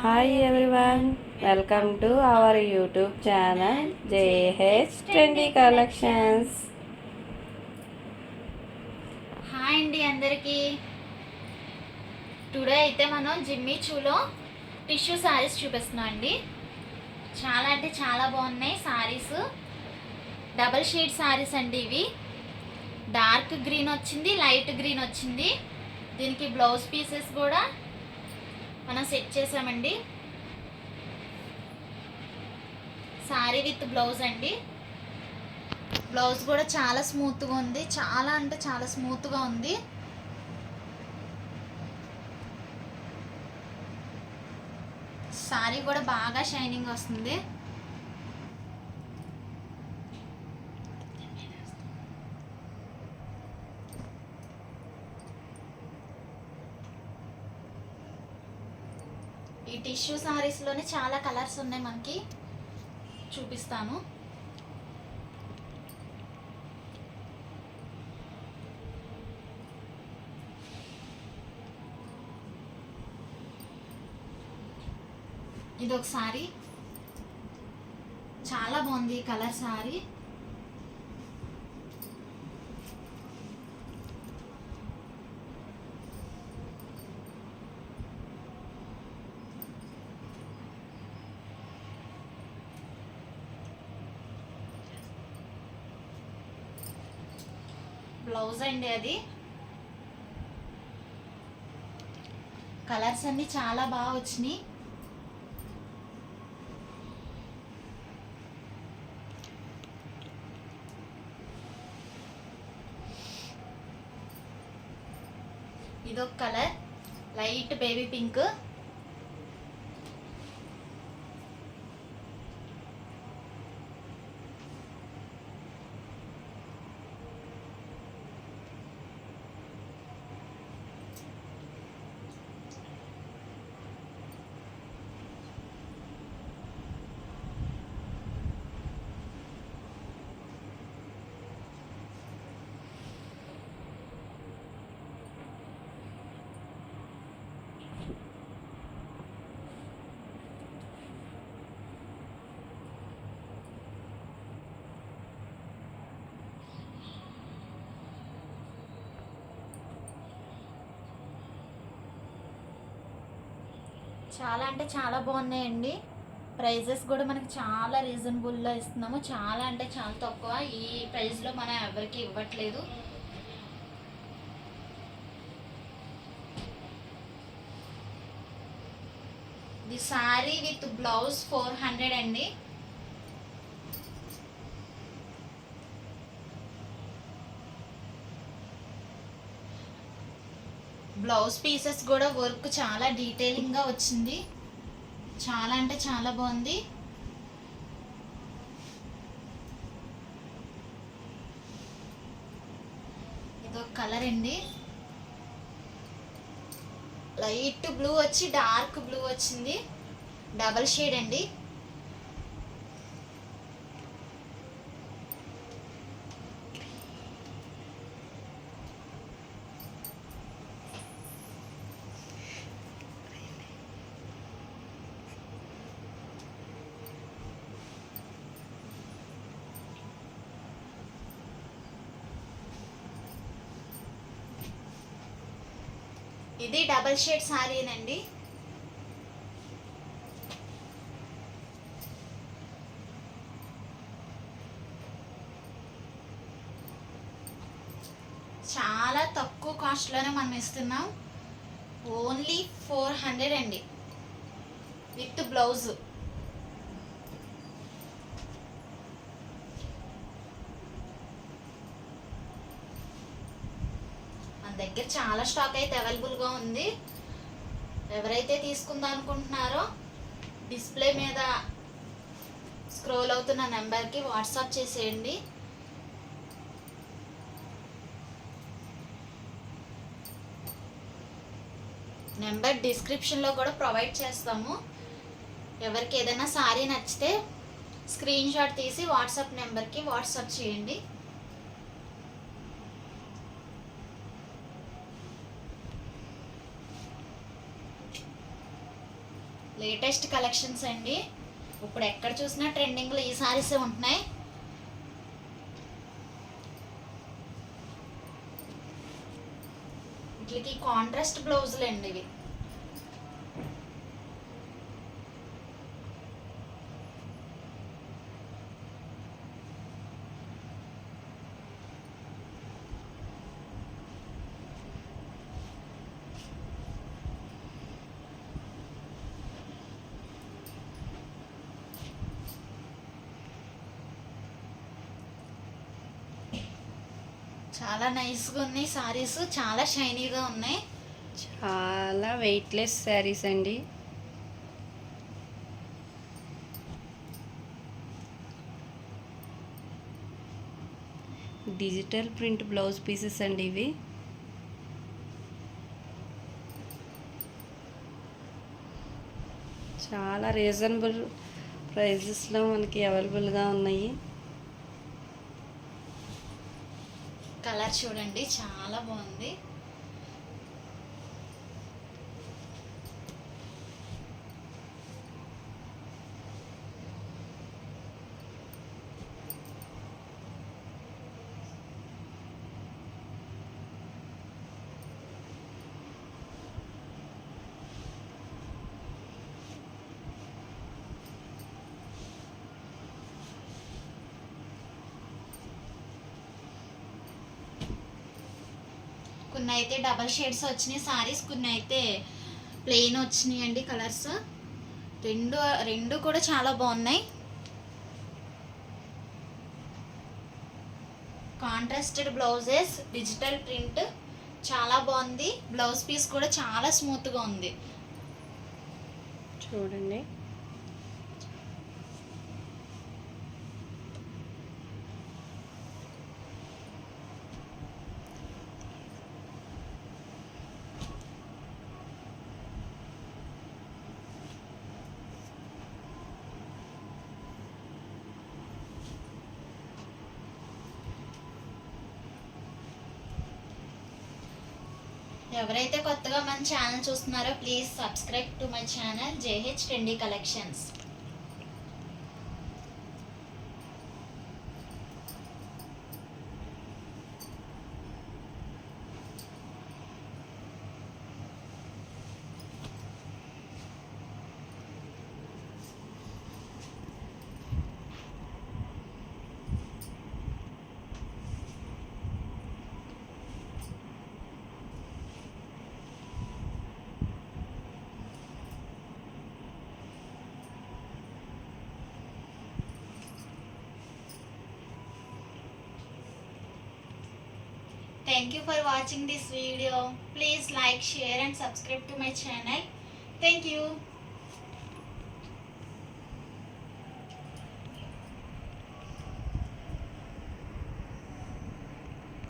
Hi everyone, welcome to our YouTube channel JH Trendy Collections. Hi అండి అందరికీ. Today అయితే మనం జిమ్మీ చూలో టిష్యూ శారీస్ చూపిస్తున్నాం అండి. చాలా అంటే చాలా బాగున్నాయి శారీస్. డబల్ షేడ్ శారీస్ అండి ఇవి. డార్క్ గ్రీన్ వచ్చింది, లైట్ గ్రీన్ వచ్చింది. దీనికి బ్లౌజ్ పీసెస్ కూడా మనం సెట్ చేసామండి. శారీ విత్ బ్లౌజ్ అండి. బ్లౌజ్ కూడా చాలా స్మూత్గా ఉంది, చాలా అంటే చాలా స్మూత్గా ఉంది. శారీ కూడా బాగా షైనింగ్ వస్తుంది. ఈ టిష్యూ శారీస్లోనే చాలా కలర్స్ ఉన్నాయి, మనకి చూపిస్తాను. ఇది ఒక సారీ, చాలా బాగుంది కలర్ సారీ. బ్లౌజ్ అండి అది. కలర్స్ అన్ని చాలా బాగా వచ్చినాయి. ఇదొక కలర్, లైట్ బేబీ పింక్. చాలా అంటే చాలా బాగున్నాయండి. ప్రైజెస్ కూడా మనకి చాలా రీజనబుల్లో ఇస్తున్నాము. చాలా అంటే చాలా తక్కువ. ఈ ప్రైస్లో మనం ఎవరికి ఇవ్వట్లేదు. ఇది సారీ విత్ బ్లౌజ్ 400 అండి. బ్లౌజ్ పీసెస్ కూడా వర్క్ చాలా డీటెయిలింగ్గా వచ్చింది. చాలా అంటే చాలా బాగుంది. ఇదొక కలర్ అండి, లైట్ బ్లూ వచ్చి డార్క్ బ్లూ వచ్చింది. డబల్ షేడ్ అండి. ఇది డబల్ షేడ్ సారీనండి. చాలా తక్కువ కాస్ట్లోనే మనం ఇస్తున్నాం. ఓన్లీ 400 అండి విత్ బ్లౌజ్. మన దగ్గర చాలా స్టాక్ అయితే అవైలబుల్గా ఉంది. ఎవరైతే తీసుకుందాం అనుకుంటున్నారో డిస్ప్లే మీద స్క్రోల్ అవుతున్న నెంబర్కి వాట్సాప్ చేసేయండి. నెంబర్ డిస్క్రిప్షన్లో కూడా ప్రొవైడ్ చేస్తాము. ఎవరికి ఏదైనా సారీ నచ్చితే స్క్రీన్ షాట్ తీసి వాట్సాప్ నెంబర్కి వాట్సాప్ చేయండి. లేటెస్ట్ కలెక్షన్స్ అండి. ఇప్పుడు ఎక్కడ చూసినా ట్రెండింగ్లో ఈ సారీసే ఉంటున్నాయి. వీటికి కాంట్రాస్ట్ బ్లౌజులు అండి ఇవి. చాలా నైస్గా ఉన్నాయి సారీస్, చాలా షైనీగా ఉన్నాయి. చాలా వెయిట్లెస్ శారీస్ అండి. డిజిటల్ ప్రింట్ బ్లౌజ్ పీసెస్ అండి ఇవి. చాలా రీజనబుల్ ప్రైజెస్లో మనకి అవైలబుల్గా ఉన్నాయి. కలర్ చూడండి చాలా బాగుంది. కొన్ని అయితే డబల్ షేడ్స్ వచ్చినాయి సారీస్, కొన్ని అయితే ప్లెయిన్ వచ్చినాయి అండి కలర్స్. రెండు కూడా చాలా బాగున్నాయి. కాంట్రాస్టెడ్ బ్లౌజెస్, డిజిటల్ ప్రింట్ చాలా బాగుంది. బ్లౌజ్ పీస్ కూడా చాలా స్మూత్గా ఉంది. చూడండి ఎవరైతే కొత్తగా మన ఛానల్ చూస్తున్నారో please subscribe to my channel JH trendy collections. Thank you for watching this video. Please like, share and subscribe to my channel. Thank you.